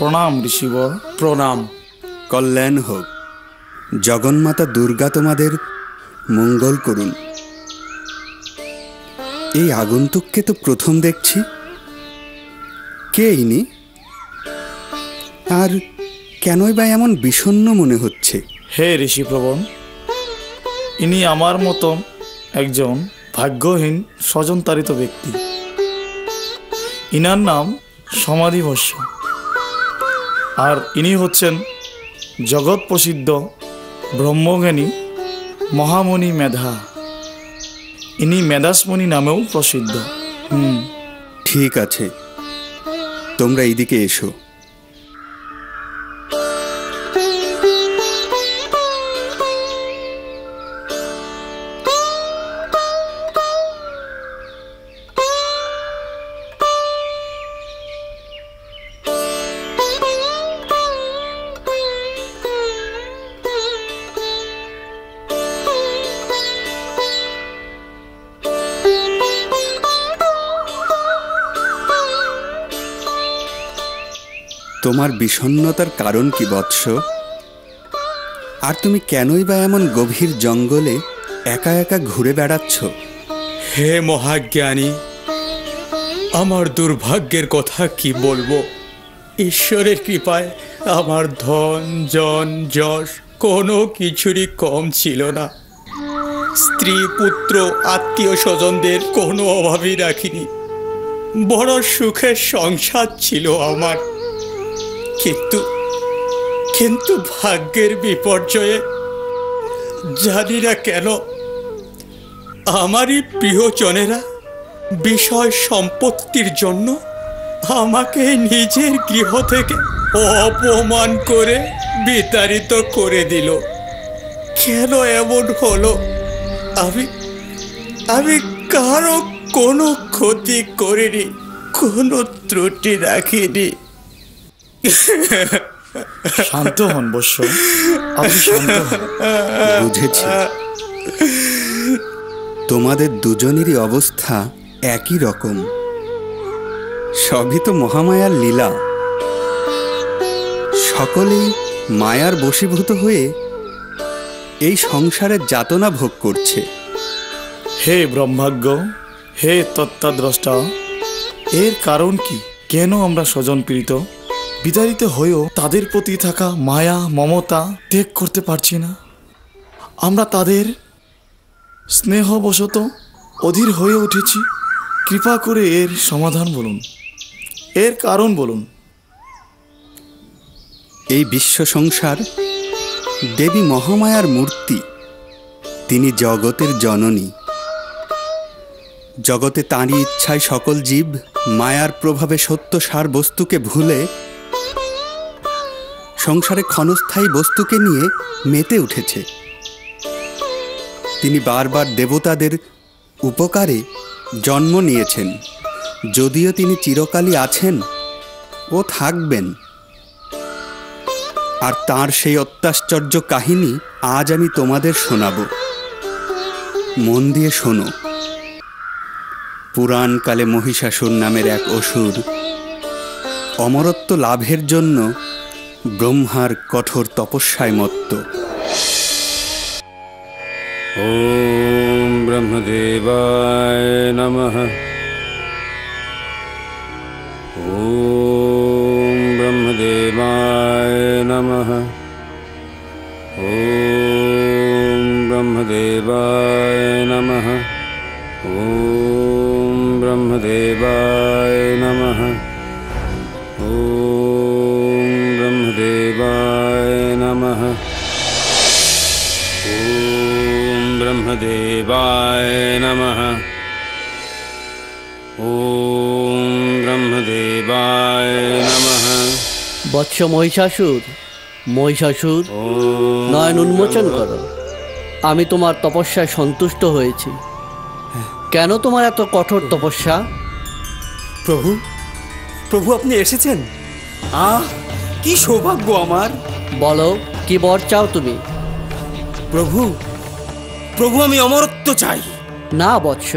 প্রণাম ঋষিবর। প্রণাম। কল্যাণ হোক। জগন্মাতা দুর্গা তোমাদের মঙ্গল করুন। এই আগন্তুককে তো প্রথম দেখছি। কে ইনি? আর কেনই বা এমন বিষণ্ণ মনে হচ্ছে? হে ঋষিপ্রবণ, ইনি আমার মতো একজন ভাগ্যহীন স্বজনতারিত ব্যক্তি। ইনার নাম সমাধিভস্য। আর ইনি হচ্ছেন জগৎ প্রসিদ্ধ ব্রহ্মজ্ঞানী মহামণি মেধা। ইনি মেধাসমণি নামেও প্রসিদ্ধ। ঠিক আছে, তোমরা এইদিকে এসো। তোমার বিষণ্ণতার কারণ কি বৎস? আর তুমি কেনই বা এমন গভীর জঙ্গলে একা একা ঘুরে বেড়াচ্ছ? হে মহাজ্ঞানী, আমার দুর্ভাগ্যের কথা কি বলবো। ঈশ্বরের কৃপায় আমার ধন জন যশ কোনো কিছুরই কম ছিল না। স্ত্রী পুত্র আত্মীয় স্বজনদের কোনো অভাবই রাখিনি। বড় সুখের সংসার ছিল আমার। কিন্তু ভাগ্যের বিপর্যয়ে জানি না কেন আমারই প্রিয়জনেরা বিষয় সম্পত্তির জন্য আমাকে নিজের গৃহ থেকে অপমান করে বিতাড়িত করে দিল। কেন এমন হলো? আমি কারো কোনো ক্ষতি করিনি, কোনো ত্রুটি রাখিনি। শান্ত হন বৎস, আপনি শান্ত হন। বুঝেছি, তোমাদের দুজনেরই অবস্থা একই রকম। সবই তো মহামায়ার লীলা। সকলেই মায়ার বশীভূত হয়ে এই সংসারের যাতনা ভোগ করছে। হে ব্রহ্মাজ্ঞ, হে তত্ত্বদ্রষ্টা, এর কারণ কি? কেন আমরা স্বজন পীড়িত বিতাড়িত হয়েও তাদের প্রতি থাকা মায়া মমতা ত্যাগ করতে পারছি না? আমরা তাদের স্নেহবশত অধীর হয়ে উঠেছি। কৃপা করে এর সমাধান বলুন, এর কারণ বলুন। এই বিশ্ব সংসার দেবী মহামায়ার মূর্তি। তিনি জগতের জননী। জগতে তাঁরই ইচ্ছায় সকল জীব মায়ার প্রভাবে সত্য সার বস্তুকে ভুলে সংসারে ক্ষণস্থায়ী বস্তুকে নিয়ে মেতে উঠেছে। তিনি বারবার দেবতাদের উপকারে জন্ম নিয়েছেন। যদিও তিনি চিরকালই আছেন ও থাকবেন। আর তাঁর সেই অত্যাশ্চর্য কাহিনী আজ আমি তোমাদের শোনাব। মন দিয়ে শোনো। পুরাণকালে মহিষাসুর নামের এক অসুর অমরত্ব লাভের জন্য ব্রহ্মার কঠোর তপস্যায় মত্ত। ওম ব্রহ্মদেবায় নমঃ। ওম ব্রহ্মদেবায় নমঃ। ওম ব্রহ্মদেবায় নমঃ। ওম ব্রহ্মদেবায় নমঃ। ওম ব্রহ্মদেবায় নমঃ। ওম ব্রহ্মদেবায় নমঃ। ওম ব্রহ্মদেবায় নমঃ। বৎস মহিষাসুর, মহিষাসুর, নয়ন উন্মোচন করো। আমি তোমার তপস্যায় সন্তুষ্ট হয়েছি। কেন তোমার এত কঠোর তপস্যা? প্রভু, প্রভু আপনি এসেছেন। কি সৌভাগ্য আমার। বলো, কি বর চাও তুমি? প্রভু, প্রভু আমি অমরত্ব চাই। না বৎস,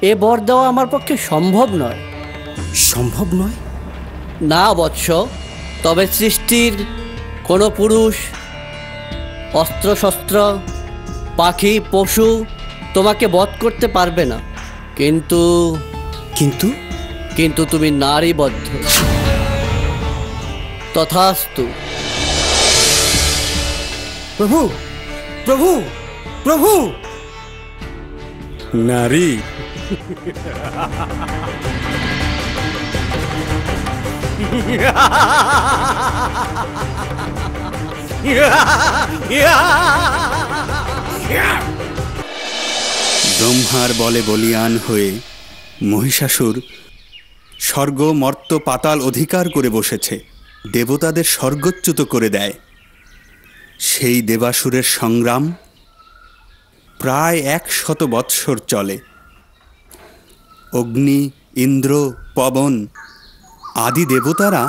এ বর দেওয়া আমার পক্ষে সম্ভব নয়। সম্ভব নয়? না বৎস, তবে সৃষ্টির কোনো পুরুষ, অস্ত্রশস্ত্র, পাখি, পশু তোমাকে বধ করতে পারবে না। কিন্তু কিন্তু কিন্তু তুমি নারীবদ্ধ। তথাস্তু। প্রভু, প্রভু, প্রভু। নারী? ব্রহ্মার বলে বলিয়ান হয়ে মহিষাসুর স্বর্গ, মর্ত, পাতাল অধিকার করে বসেছে, দেবতাদের স্বর্গচ্যুত করে দেয়। সেই দেবাসুরের সংগ্রাম প্রায় 100 বৎসর চলে। অগ্নি, ইন্দ্র, পবন আদি দেবতারা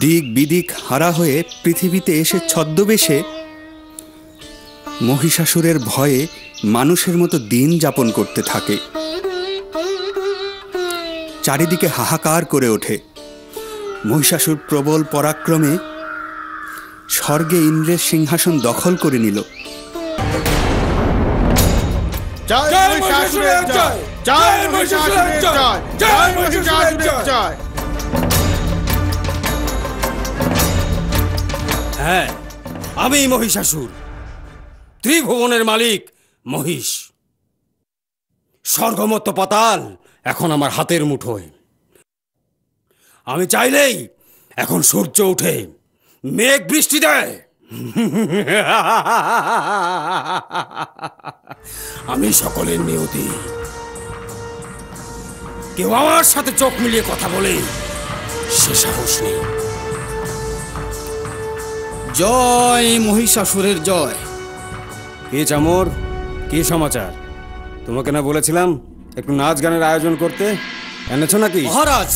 দিক বিদিক হারা হয়ে পৃথিবীতে এসে ছদ্মবেশে মহিষাসুরের ভয়ে মানুষের মতো দিন যাপন করতে থাকে। চারিদিকে হাহাকার করে ওঠে। মহিষাসুর প্রবল পরাক্রমে স্বর্গে ইন্দ্রের সিংহাসন দখল করে নিল। হ্যাঁ, আমি মহিষাসুর, ত্রিভুবনের মালিক মহিষ। স্বর্গমত্ত পাতাল এখন আমার হাতের মুঠোয়। আমি চাইলেই এখন সূর্য উঠে মেঘ বৃষ্টি দেয়। আমি সকলের নিয়তি। কেউ আমার সাথে চোখ মিলিয়ে কথা বলে সে সাহস নেই। জয় মহিষাসুরের জয়। কি চামর, কি সমাচার? তোমাকে না বলেছিলাম একটু নাচ গানের আয়োজন করতে? এনেছো নাকি? মহারাজ,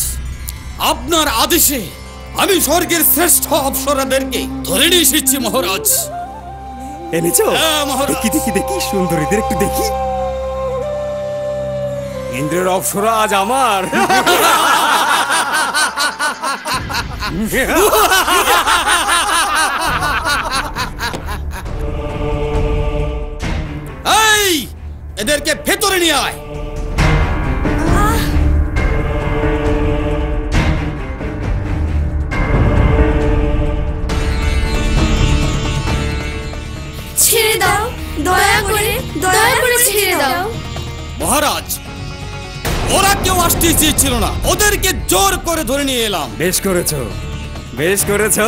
আপনার আদেশে আমি স্বর্গের শ্রেষ্ঠ অপ্সরাদেরকে ধরে নিয়ে এসেছি মহারাজ। এনেছো? হ্যাঁ মহারাজ। দেখি দেখি দেখি, সুন্দরীদের একটু দেখি। ইন্দ্রের অপ্সরা আজ আমার। এই, এদেরকে ভেতরে নিয়ে আয়। ছেড়ে দাও, দয়া করে ছেড়ে দাও। মহারাজ, ওরা কেউ আসতে চেয়েছিল না, ওদেরকে জোর করে ধরে নিয়ে এলাম। বেশ করেছো, বেশ করেছো।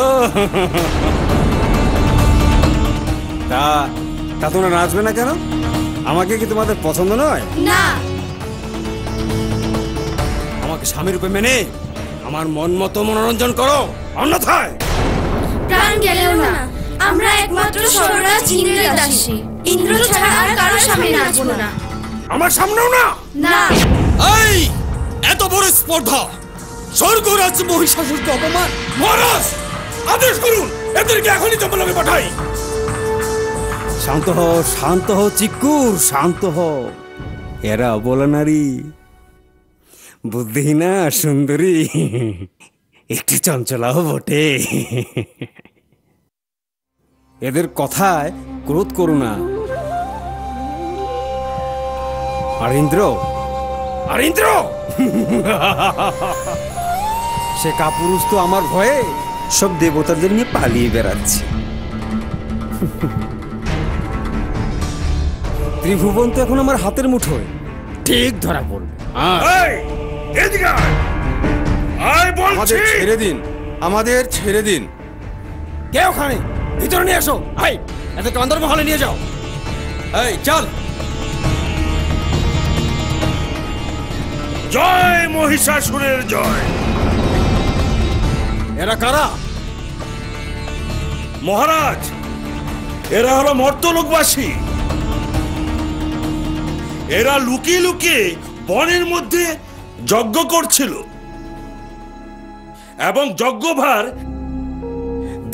তা তা তোমরা নাচবে না কেন? আমাকে কি তোমাদের পছন্দ নয়? না, আমাকে স্বামী রূপে মেনে আমার মন মতো মনোরঞ্জন করো, অন্যথায় প্রাণ গেলেও না। আমরা একমাত্র স্বর্গরাজ ইন্দ্রের দাসী। ইন্দ্র ছাড়া আর কারো সামনে নাচবো না। আমার সামনেও না। না, এই, এত বড় স্পর্ধা! স্বর্গরাজ মহিষাসুরকে অপমান! মহারাজ, আদেশ করুন, এদেরকে এখনই জঙ্গলে পাঠাই। শান্ত হও, শান্ত হও চিক্কুর, শান্ত হও। এরা অবলা নারী, বুদ্ধিহীনা, সুন্দরী, একটু চঞ্চলাও বটে। এদের কথায় ক্রোধ করো না। আর ইন্দ্র, সে কাপুরুষ তো আমার ভয়ে সব দেবতাদের নিয়ে পালিয়ে বেড়াচ্ছে। ত্রিভুবন তো এখন আমার হাতের মুঠোয়, ঠিক ধরা পড়বে। আমাদের ছেড়ে দিন, আমাদের ছেড়ে দিন। কে ওখানে? ভিতরে নিয়ে এসো। এই, এদেরকে অন্দরমহলে নিয়ে যাও। এই, চল। জয় মহিষাসুরের জয়। এরা কারা? মহারাজ, এরা হলো মর্তলোকবাসী। এরা লুকিয়ে লুকিয়ে বনের মধ্যে যজ্ঞ করছিল এবং যজ্ঞভার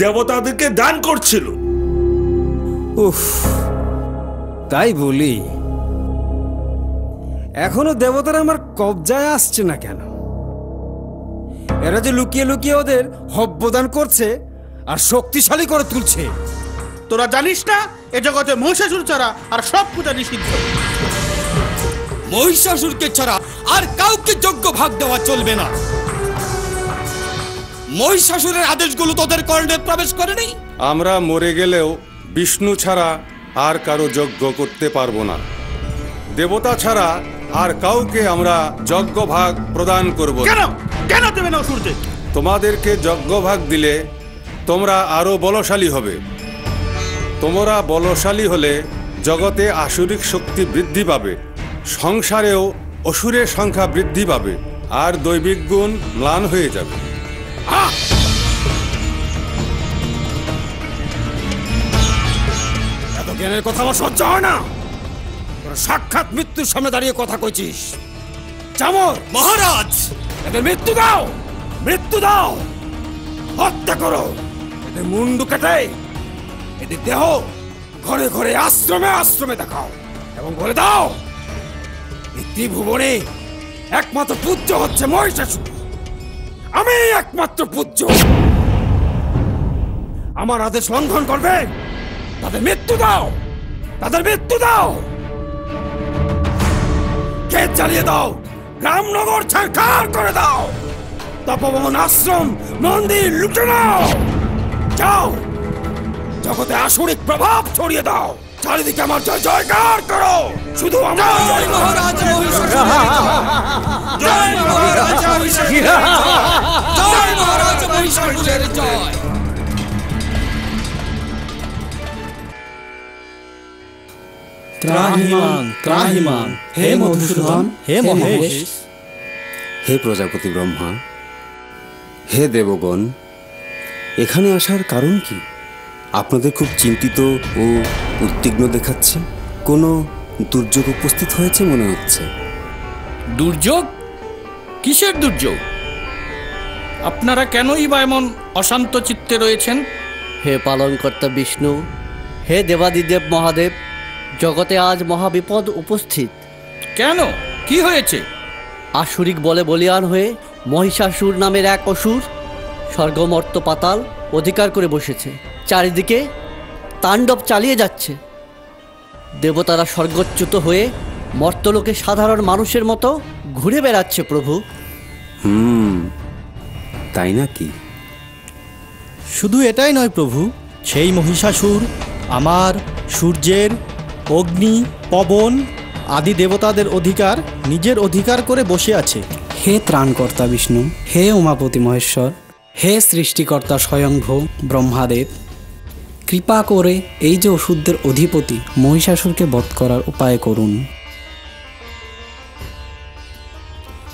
দেবতাদেরকে দান করছিল। উফ, তাই বলি, এখনো দেবতারা আমার কবজায় আসছে না কেন? এরা যে লুকিয়ে লুকিয়ে ওদের হব্যদান করছে আর শক্তিশালী করে তুলছে। তোরা জানিস না এ জগতে মহিষাসুর ছাড়া আর সব পূজা নিষিদ্ধ। মহিষাসুরকে ছাড়া আর কাউকে যোগ্য ভাগ দেওয়া চলবে না। মহিষাসুরের আদেশগুলো তোদের কর্ণে প্রবেশ করেনি। আমরা মরে গেলেও বিষ্ণু ছাড়া আর কারো যজ্ঞ করতে পারবো না। দেবতা ছাড়া আর কাউকে আমরা যজ্ঞ ভাগ প্রদান করব না। কেন কেন দেবে না অসুরদের? তোমাদেরকে যজ্ঞ ভাগ দিলে তোমরা আরো বলশালী হবে। তোমরা বলশালী হলে জগতে আসুরিক শক্তি বৃদ্ধি পাবে, সংসারেও অসুরের সংখ্যা বৃদ্ধি পাবে, আর দৈবিক গুণ ম্লান হয়ে যাবে। এত জ্ঞানের কথা আমার সহ্য হয় না। তোরা সাক্ষাৎ মৃত্যুর সামনে দাঁড়িয়ে কথা কইছিস। চামর মহারাজ, এদের মৃত্যু দাও, মৃত্যু দাও, হত্যা করো। এদের মুন্ডু কেটে এদের দেহ ঘরে ঘরে আশ্রমে আশ্রমে দেখাও এবং বলে দাও এই ত্রিভুবনে একমাত্র পূজ্য হচ্ছে মহিষাসুর। আমি একমাত্র পূজ্য। আমার আদেশ লঙ্ঘন করবে তাদের মৃত্যু দাও, তাদের মৃত্যু দাও। ক্ষেত জ্বালিয়ে দাও, রামনগর ছাড়খাড় করে দাও, তপবন আশ্রম মন্দির লুটে নাও। যাও, জগতে আসরিক প্রভাব ছড়িয়ে দাও, চারিদিকে আমার জয় জয়কার করো। শুধু আমার জয় মহারাজ মহিষাসুরের জয়, জয় মহারাজ মহিষাসুরের জয়, জয় মহারাজ মহিষাসুরের জয়। ত্রাহিমাং ত্রাহিমাং, হে মধুসূদন, হে মহেশ। হে প্রজাপতি ব্রহ্মা, হে দেবগণ, এখানে আসার কারণ কি? আপনাদের খুব চিন্তিত ও উদ্বিগ্ন দেখাচ্ছে। কোনো দুর্যোগ উপস্থিত হয়েছে মনে হচ্ছে। দুর্যোগ? কিসের দুর্যোগ? আপনারা কেনই বা এমন অশান্ত চিত্তে রয়েছেন? হে পালনকর্তা বিষ্ণু, হে দেবাদিদেব মহাদেব, জগতে আজ মহাবিপদ উপস্থিত। কেন, কি হয়েছে? আসুরিক বলে বলিয়ান হয়ে মহিষাসুর নামের এক অসুর স্বর্গমর্ত পাতাল অধিকার করে বসেছে। চারিদিকে তাণ্ডব চালিয়ে যাচ্ছে। দেবতারা স্বর্গচ্যুত হয়ে মর্তলোকে সাধারণ মানুষের মতো ঘুরে বেড়াচ্ছে প্রভু। তাই নাকি? শুধু এটাই নয় প্রভু, সেই মহিষাসুর আমার, সূর্যের, অগ্নি, পবন আদি দেবতাদের অধিকার নিজের অধিকার করে বসে আছে। হে ত্রাণকর্তা বিষ্ণু, হে উমাপতি মহেশ্বর, হে সৃষ্টিকর্তা স্বয়ংভূ ব্রহ্মাদেব, কৃপা করে এই যে অসুরদের অধিপতি মহিষাসুরকে বধ করার উপায় করুন।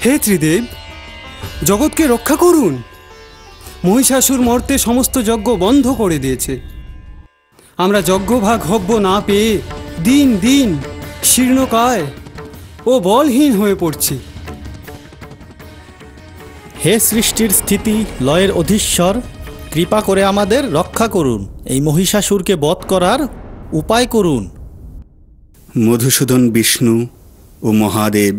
হে ত্রিদেব, জগৎকে রক্ষা করুন। মহিষাসুর মর্তে সমস্ত যজ্ঞ বন্ধ করে দিয়েছে। আমরা যজ্ঞভাগ হব্য না পেয়ে দিন দিন শীর্ণকায় ও বলহীন হয়ে পড়ছি। হে সৃষ্টির স্থিতি লয়ের অধীশ্বর, কৃপা করে আমাদের রক্ষা করুন। এই মহিষাসুরকে বধ করার উপায় করুন। মধুসূদন বিষ্ণু ও মহাদেব,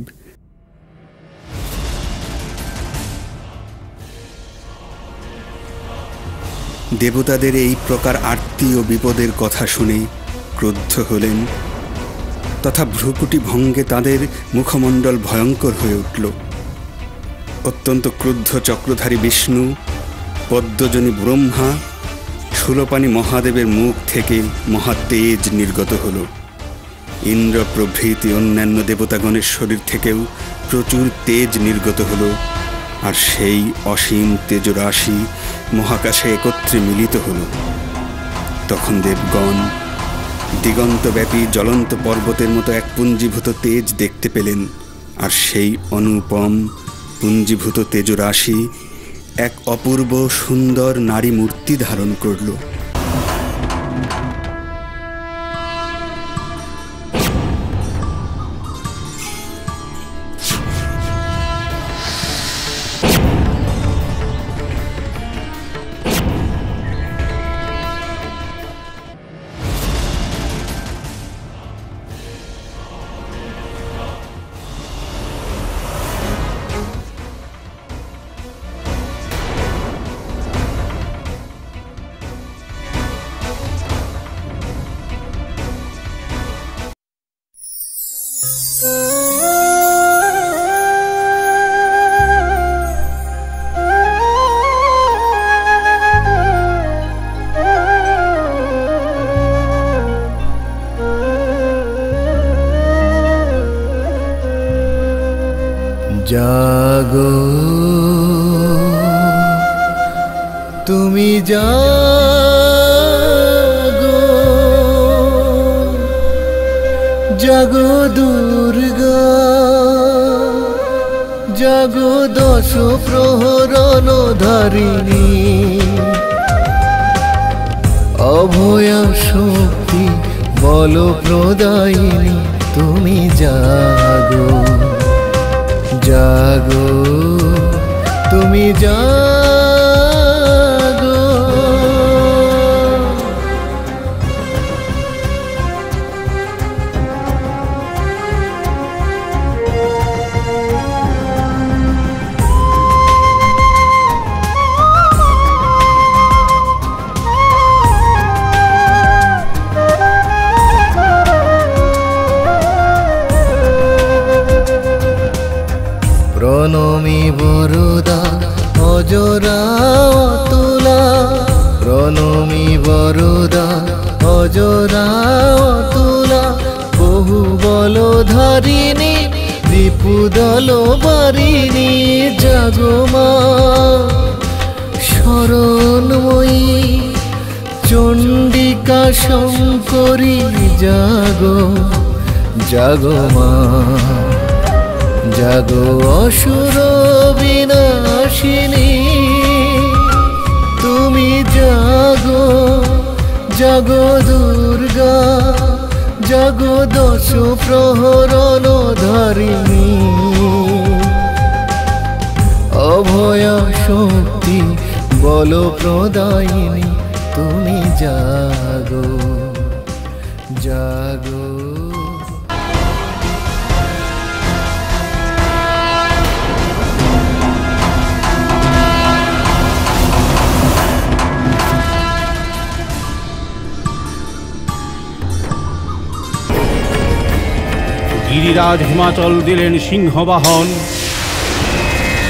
দেবতাদের এই প্রকার আরতি ও বিপদের কথা শুনে ক্রুদ্ধ হলেন, তথা ভ্রুকুটি ভঙ্গে তাদের মুখমণ্ডল ভয়ঙ্কর হয়ে উঠল। অত্যন্ত ক্রুদ্ধ চক্রধারী বিষ্ণু, পদ্মজনী ব্রহ্মা, শূলপাণি মহাদেবের মুখ থেকে মহাতেজ নির্গত হল। ইন্দ্র প্রভৃতি অন্যান্য দেবতাগণের শরীর থেকেও প্রচুর তেজ নির্গত হল, আর সেই অসীম তেজরাশি মহাকাশে একত্রে মিলিত হল। তখন দেবগণ দিগন্তব্যাপী জ্বলন্ত পর্বতের মতো এক পুঞ্জীভূত তেজ দেখতে পেলেন, আর সেই অনুপম পুঞ্জীভূত তেজরাশি এক অপূর্ব সুন্দর নারী মূর্তি ধারণ করল। জাগো তুমি জাগো, জাগো দুর্গা, জাগো দশ প্রহরণ ধারিণী, অভয়া শক্তি বল প্রদায়িনী, তুমি জাগো, জাগো তুমি জাগো। প্রণমী বরদা অজরা অতুলা, প্রণমী বরদা অজরা অতুলা, বহু বল ধারিণী রিপুদল বারিণী, জাগো মা শরণময়ী চণ্ডিকা শঙ্করী, জাগো, জাগো মা, জাগো অসুর বিনাশিনী, তুমি জাগো, জাগো দুর্গা, জাগো দশ প্রহরণ ধারিণী, অভয়া শক্তি বল প্রদায়িনী, তুমি জাগো, জাগো। গিরিরাজ হিমাচল দিলেন সিংহবাহন,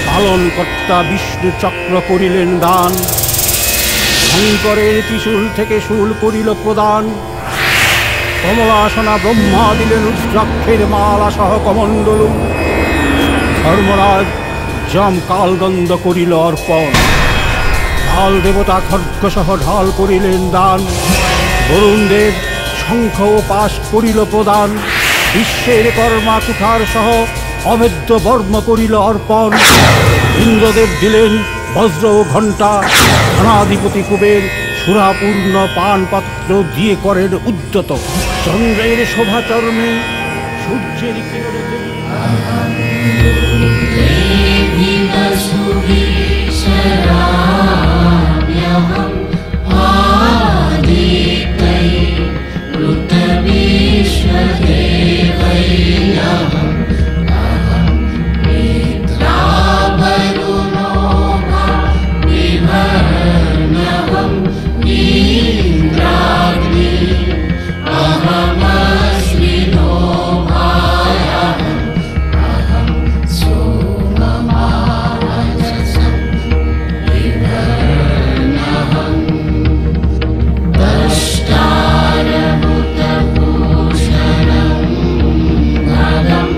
পালনকর্তা বিষ্ণু চক্র করিলেন দান, শঙ্করের ত্রিশূল থেকে শূল করিল প্রদান, কমলাসনা ব্রহ্মা দিলেন রুদ্রাক্ষের মালা সহ কমণ্ডল, ধর্মরাজ যম কালদণ্ড করিল অর্পণ, ঢাল দেবতা খড়্গ সহ ঢাল করিলেন দান, বরুণদেব শঙ্খ ও পাশ করিল প্রদান, বিশ্বের কর্মা কুঠার সহ অভেদ্য বর্ম করিল অর্পণ, ইন্দ্রদেব দিলেন বজ্র ও ঘণ্টা, ধনাধিপতি কুবের সুরাপূর্ণ পানপাত্র দিয়ে করেন উদ্যত, চন্দ্রের শোভাচর্মে সূর্যের কিরণে Adam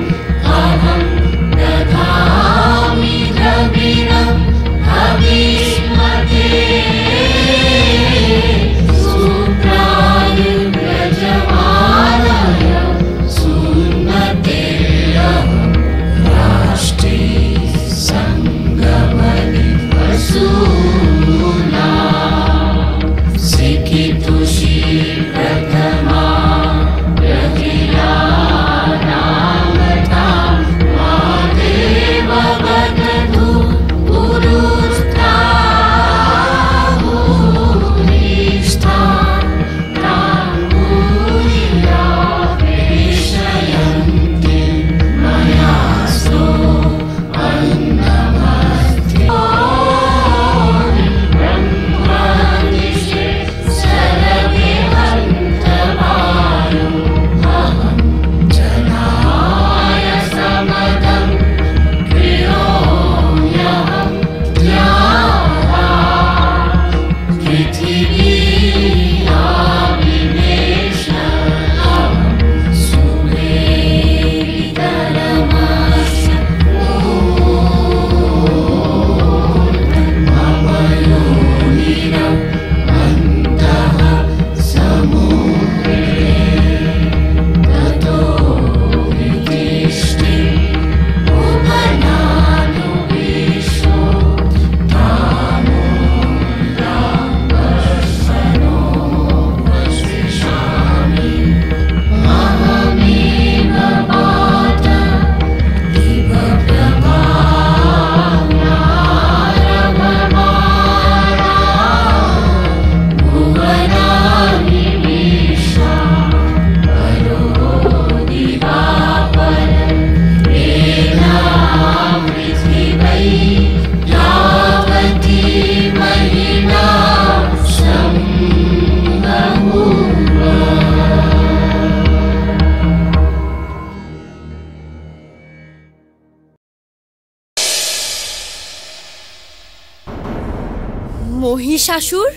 মহিষাসুর?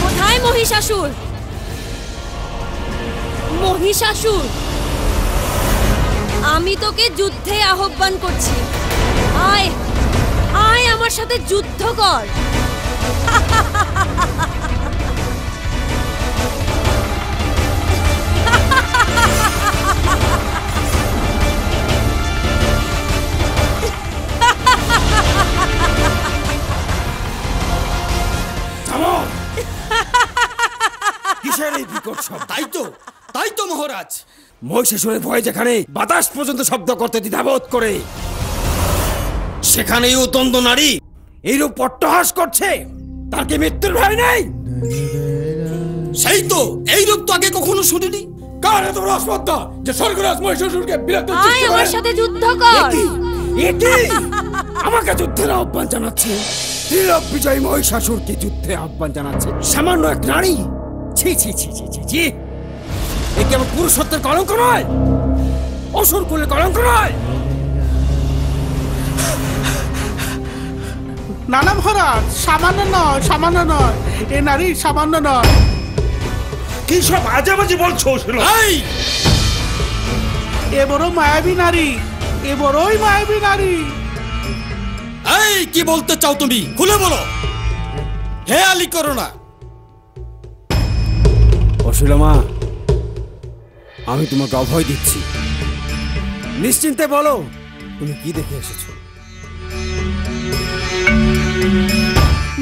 কোথায় মহিষাসুর? মহিষাসুর, আমি তোকে যুদ্ধে আহ্বান করছি। আয় আয়, আমার সাথে যুদ্ধ কর। কিসের এই বিকট শব্দ? তাই তো মহারাজ, মহিষাসুরের ভয়ে যেখানে বাতাস পর্যন্ত শব্দ করতে দ্বিধাবোধ করে, সেখানেই উতন্দ নারী এইরূপ পট্টহাস করছে। তার কি মৃত্যুর ভয় নেই? সেই তো, এইরূপ তো আগে কখনো শুনিনি। কার এত রসবদ্ধা যে স্বর্গরাজ মহিষাসুরকে বিরক্ত করছে? আয় আমার সাথে যুদ্ধ কর। এটি আমাকে যুদ্ধের আহ্বান জানাচ্ছে? ত্রিলোক বিজয়ী মহিষাসুরকে যুদ্ধে আহ্বান জানাচ্ছে সামান্য এক নারী? ছি ছি ছি ছি ছি ছি, এ কি আমার পুরুষত্বের কলঙ্ক নয়? অসুর কুলের কলঙ্ক নয়? না না মহারাজ, সামান্য নয়, সামান্য নয়, এ নারী সামান্য নয়। কি সব আজাবাজি বলছো? এ বড় মায়াবী নারী, এ বড়ই মায়াবী নারী। এই কি বলতে চাও তুমি? খুলে বলো। হে আলী করোনা। অশিলামা, আমি তোমাকে অভয় দিচ্ছি, নিশ্চিন্তে বলো তুমি কি দেখে এসেছো।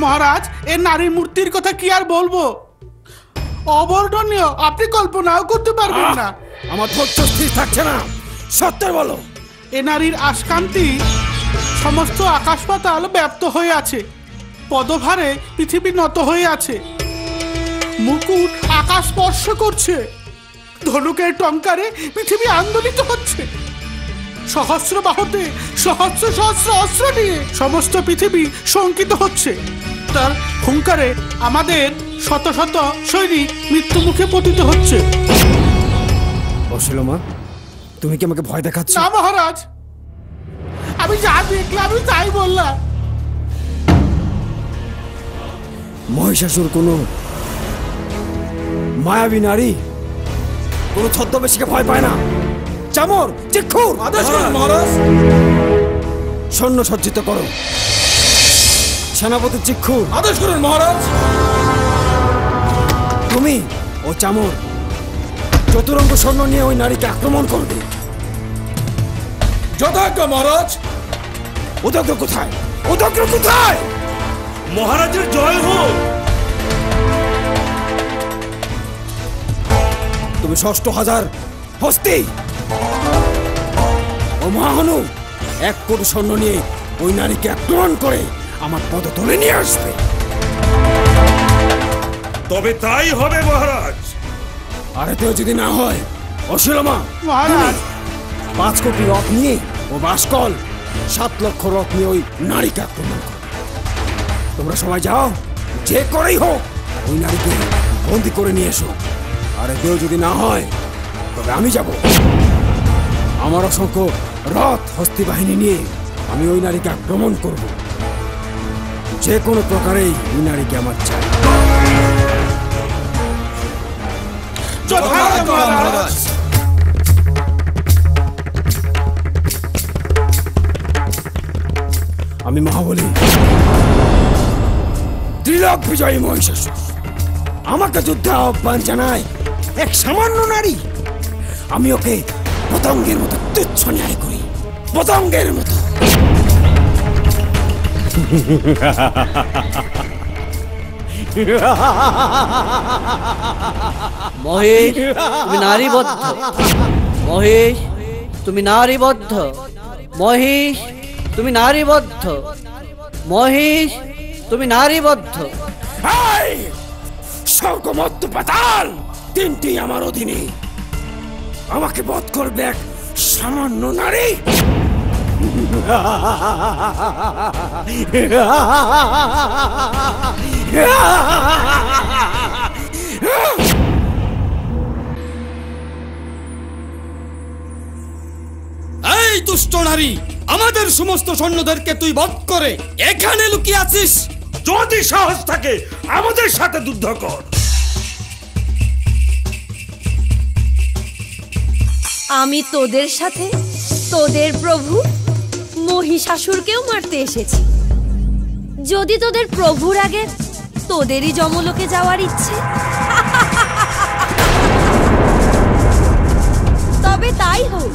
মহারাজ, এ নারীর মূর্তির কথা কি আর বলবো, অবর্ণনীয়, আপনি কল্পনাও করতে পারবেন না। আমার ধৈর্য স্থির থাকছে না, সত্যি বলো। এ নারীর আশকান্তি সমস্ত আকাশ পাতাল ব্যাপ্ত হয়ে আছে, পদভারে পৃথিবী নত হয়ে আছে, মুকুট আকাশ স্পর্শ করছে, ধনুকের টঙ্কারে পৃথিবী আন্দোলিত হচ্ছে, সহস্র বাহুতে সহস্র সহস্র অস্ত্র নিয়ে সমস্ত পৃথিবী শঙ্কিত হচ্ছে। তার হুঙ্কারে আমাদের শত শত সৈনিক মৃত্যু মুখে পতিত হচ্ছে। অশিলামা, তুমি কি আমাকে ভয় দেখাচ্ছ? না মহারাজ, আমি যা দেখলাম আমি তাই বললাম। মহিষাসুর কোনো মায়াবী নারী, কোনো ছদ্মবেশীকে ভয় পায় না। চামর, চিক্ষুর, আদেশ করুন মহারাজ। সৈন্য সজ্জিত করো। সেনাপতি চিক্ষুর, আদেশ করুন মহারাজ। তুমি ও চামর চতুরঙ্গ সৈন্য নিয়ে ওই নারীকে আক্রমণ করবে। যথাজ্ঞা মহারাজ। উদগ্র কোথায়? উদগ্র কোথায়? মহারাজের জয় হোক। তুমি ৬,০০০ হস্তি ও মহাহনু ১ কোটি সৈন্য নিয়ে ওই নারীকে আক্রমণ করে আমার পদতলে নিয়ে আসবে। তবে তাই হবে মহারাজ। আর এতেও যদি না হয়, অশিলামা মহারাজ ৫ কোটি রথ নিয়ে ও বাসকল ৭ লক্ষ রথ নিয়ে ওই নারীকে আক্রমণ করবে। তোমরা সবাই যাও, যে করেই হোক ওই নারীকে বন্দি করে নিয়ে এসো। আর এতেও যদি না হয়, তবে আমি যাব। আমার অসংখ্য রথ হস্তি বাহিনী নিয়ে আমি ওই নারীকে আক্রমণ করব। যে কোনো প্রকারেই ওই নারীকে আমার চাই। আমি মহাবলী, ত্রিলোক বিজয়ী মহিষাসুর আমাকে যুদ্ধে আহ্বান জানায় এক সামান্য নারী। আমি ওকে পতঙ্গের মতো তুচ্ছ ন্যায় করি, পতঙ্গের মতো। মহেশ, তুমি নারীবদ্ধ। মহেশ, তুমি নারীবদ্ধ। মহেশ, তুমি নারীবদ্ধ। মহেশ, তুমি নারীবদ্ধ। স্বর্গ মর্ত্য পাতাল তিনটি আমার অধীনে। আমাকে বধ করবে এক সামান্য নারী। এই দুষ্ট নারী, আমাদের সমস্ত সৈন্যদেরকে তুই বধ করে এখানে লুকিয়ে আছিস। যদি সাহস থাকে আমাদের সাথে যুদ্ধ কর। আমি তোদের সাথে তোদের প্রভু মহিষাসুরকেও মারতে এসেছি। যদি তোদের প্রভুর আগে তোদেরই যমলোকে যাওয়ার ইচ্ছে, তবে তাই হোক।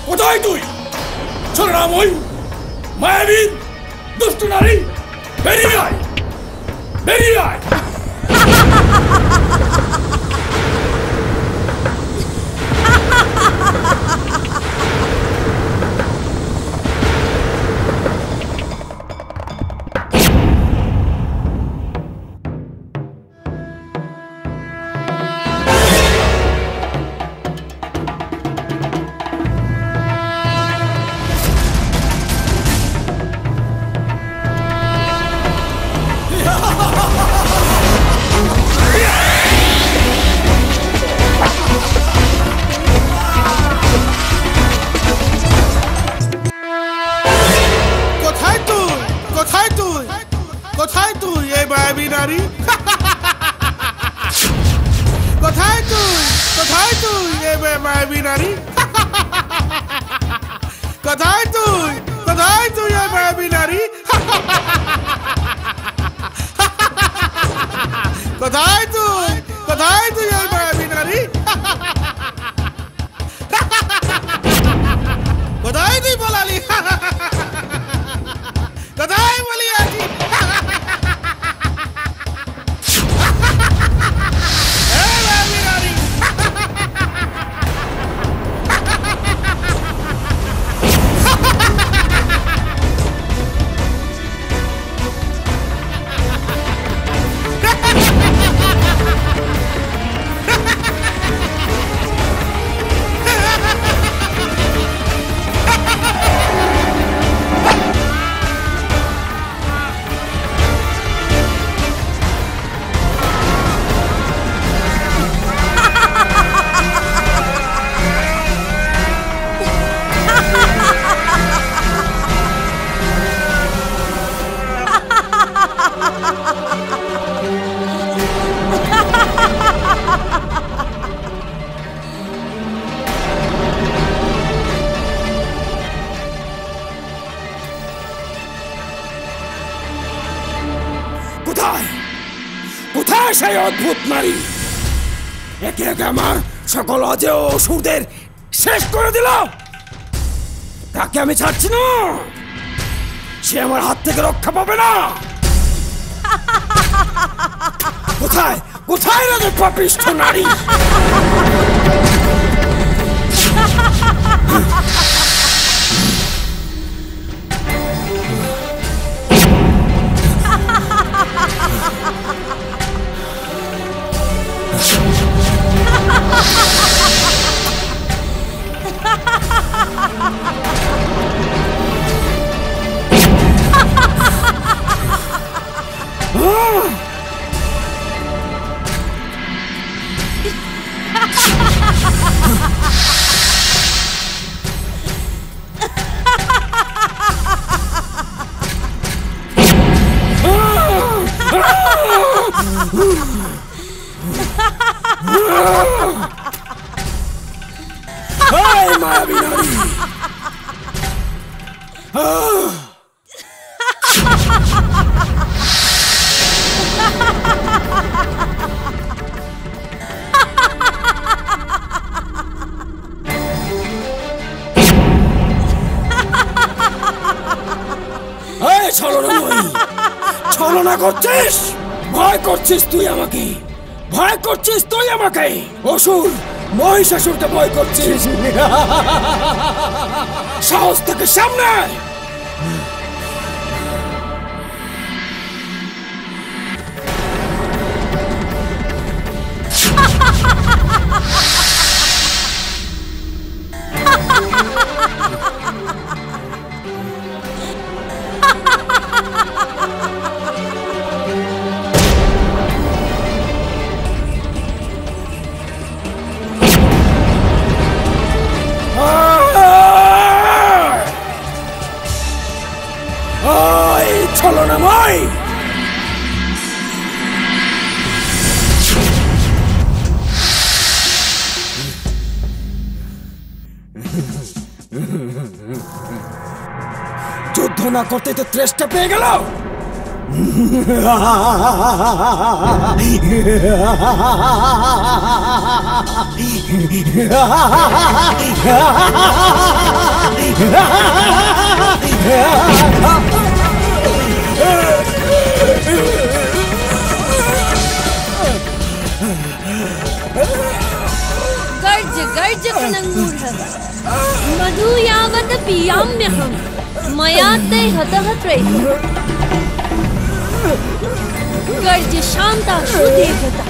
কোথায় তুই ছলনাময় মায়াবী দুষ্ট নারী? বেরিয়ে আয়, বেরিয়ে আয়। সেই অদ্ভুত নারী একে একে আমার সকল অজেয় অসুরদের শেষ করে দিল। তাকে আমি ছাড়ছি না, সে আমার হাত থেকে রক্ষা পাবে না। কোথায় কোথায় রে পাপিষ্ঠ নারী? মায়াবী নারী, ছলনা করছিস, ভয় করছিস তুই আমাকে, ভয় করছিস তুই আমাকে, অসুর মহিষাসুরকে ভয় করছিস। সাহস থেকে সামনে ছলনাময়, যুদ্ধ না করতে তো ত্রেষ্টা পেয়ে গেল। गर्ज गर्ज कनङ्गूढः मधु यावत् पीयाम्यहं मया ते हतः त्रैः गर्ज शान्ता सुदीर्घता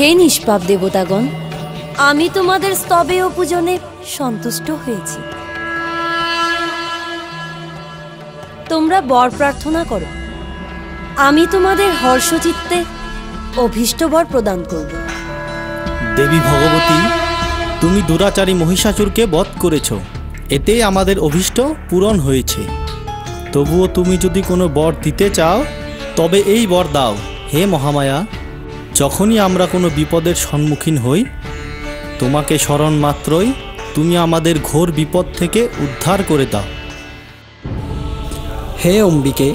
হে নিষ্পাপ দেবতাগণ, আমি তোমাদের স্তবে ও পূজনে সন্তুষ্ট হয়েছি। তোমরা বর প্রার্থনা করো, আমি তোমাদের হর্ষচিত্তে অভীষ্ট বর প্রদান করব। দেবী ভগবতী, তুমি দুরাচারী মহিষাসুরকে বধ করেছ, এতে আমাদের অভীষ্ট পূরণ হয়েছে। তবুও তুমি যদি কোনো বর দিতে চাও তবে এই বর দাও। হে মহামায়া, যখনই আমরা কোনো বিপদের সম্মুখীন হই, তোমাকে স্মরণ মাত্রই তুমি আমাদের ঘোর বিপদ থেকে উদ্ধার করে দাও। হে অম্বিকে,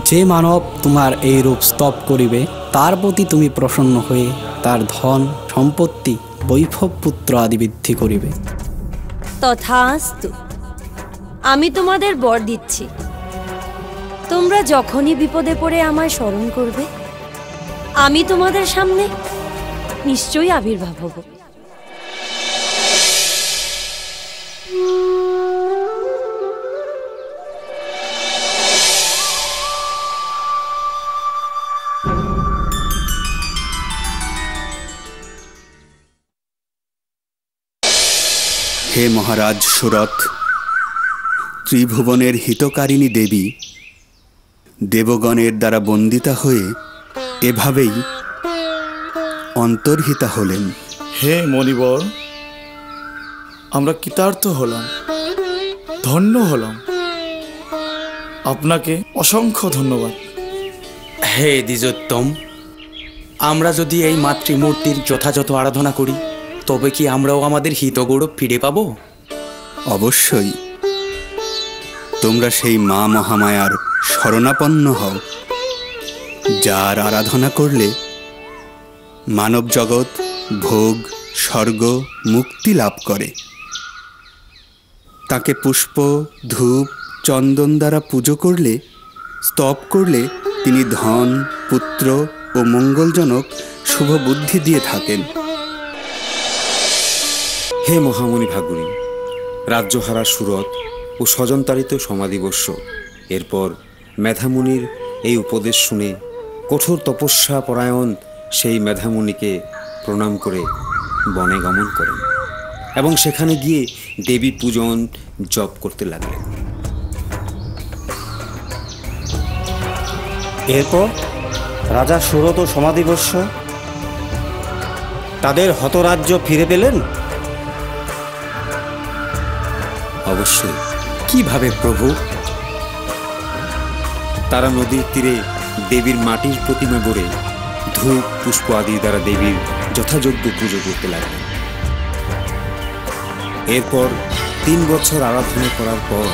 যে মানব তোমার এই রূপ স্তব করিবে তার প্রতি তুমি প্রসন্ন হয়ে তার ধন সম্পত্তি বৈভব পুত্র আদি বৃদ্ধি করিবে। তথাস্তু, আমি তোমাদের বর দিচ্ছি। তোমরা যখনই বিপদে পড়ে আমায় স্মরণ করবে, আমি তোমাদের সামনে নিশ্চয়ই আবির্ভাব হব। হে মহারাজ সুরথ, ত্রিভুবনের হিতকারিণী দেবী দেবগণের দ্বারা বন্দিতা হয়ে এভাবেই অন্তর্হিতা হলেন। হে মণিবর, আমরা কৃতার্থ হলাম, ধন্য হলাম। আপনাকে অসংখ্য ধন্যবাদ। হে দ্বিজোত্তম, আমরা যদি এই মাতৃমূর্তির যথাযথ আরাধনা করি তবে কি আমরাও আমাদের হিতগৌরব ফিরে পাব? অবশ্যই। তোমরা সেই মা মহামায়ার শরণাপন্ন হও, যার আরাধনা করলে মানব জগৎ ভোগ, স্বর্গ, মুক্তি লাভ করে। তাকে পুষ্প, ধূপ, চন্দন দ্বারা পুজো করলে, স্তব করলে তিনি ধন, পুত্র ও মঙ্গলজনক শুভ বুদ্ধি দিয়ে থাকেন। হে মহামণি ভাগুরী, রাজ্যহারা সুরত ও স্বজনতারিত সমাধিবর্ষ। এরপর মেধামুনির এই উপদেশ শুনে কঠোর তপস্যা পরায়ণ সেই মেধামুনিকে প্রণাম করে বনে গমন করেন এবং সেখানে গিয়ে দেবী পূজন জপ করতে লাগলেন। এরপর রাজা সুরত সমাধিবর্ষ তাদের হতরাজ্য ফিরে পেলেন। অবশ্যই। কিভাবে প্রভু? তারা নদীর তীরে দেবীর মাটির প্রতিমা গড়ে ধূপ, পুষ্প আদি দ্বারা দেবীর যথাযোগ্য পুজো করতে লাগলেন। এরপর 3 বছর আরাধনা করার পর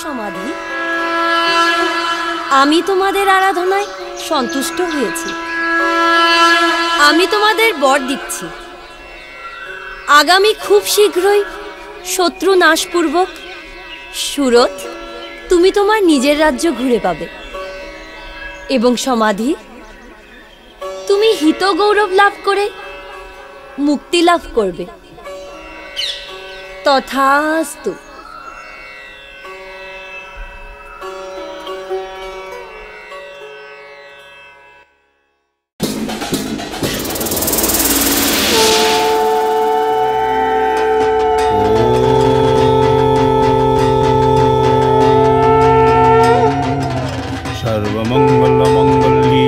সমাধি, আমি তোমাদের আরাধনায় সন্তুষ্ট হয়েছি। আমি তোমাদের বর দিচ্ছি, আগামী খুব শীঘ্রই শত্রু নাশপূর্বক সুরত তুমি তোমার নিজের রাজ্য ঘুরে পাবে এবং সমাধি তুমি হিত গৌরব লাভ করে মুক্তি লাভ করবে। তথাস্তু। सर्वमंगलमंगल्ये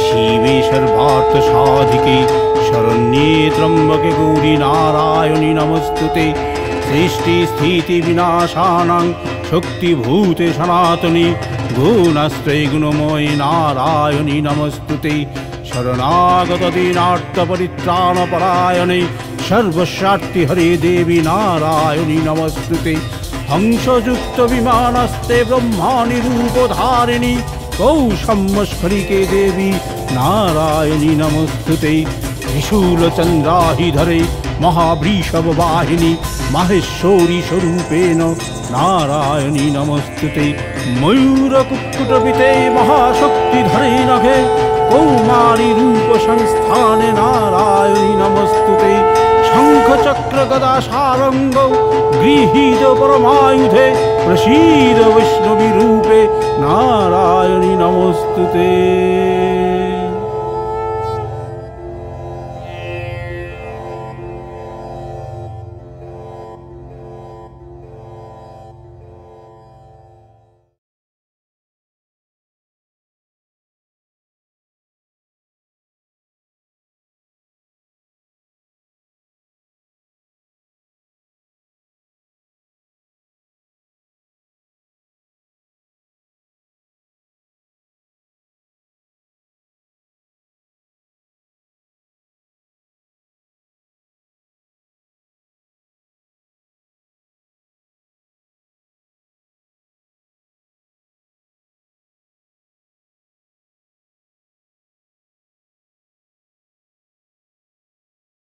शिवे सर्वार्थसाधिके शरण्ये त्र्यंबके गौरी नारायणि नमस्तुते। सृष्टिस्थितिविनाशानां शक्तिभूते सनातने गुणस्त्रय गुणमये नारायणि नमस्तुते। शरणागत दीनार्तपरित्राणपरायणे सर्वस्यार्ति हरे देवी नारायणि नमस्तुते। हंसयुक्त विमानस्ते ब्रह्माणि रूपधारिणि कौशम्यस्फटिके देवी नारायणि नमस्तुते। त्रिशूलचन्द्राहिधरे महावृषभवाहिनि माहेश्वरी स्वरूपेण नारायणि नमस्तुते। ময়ূর কুক্কুটপিতে মহাশক্তি ধরে নখে কৌমারী রূপ সংস্থানে নারায়ণী নমস্তুতে শঙ্খ চক্র গদা সারঙ্গ গৃহীত পরমায়ুধে প্রসীদ বৈষ্ণবী রূপে নারায়ণী নমস্তুতে।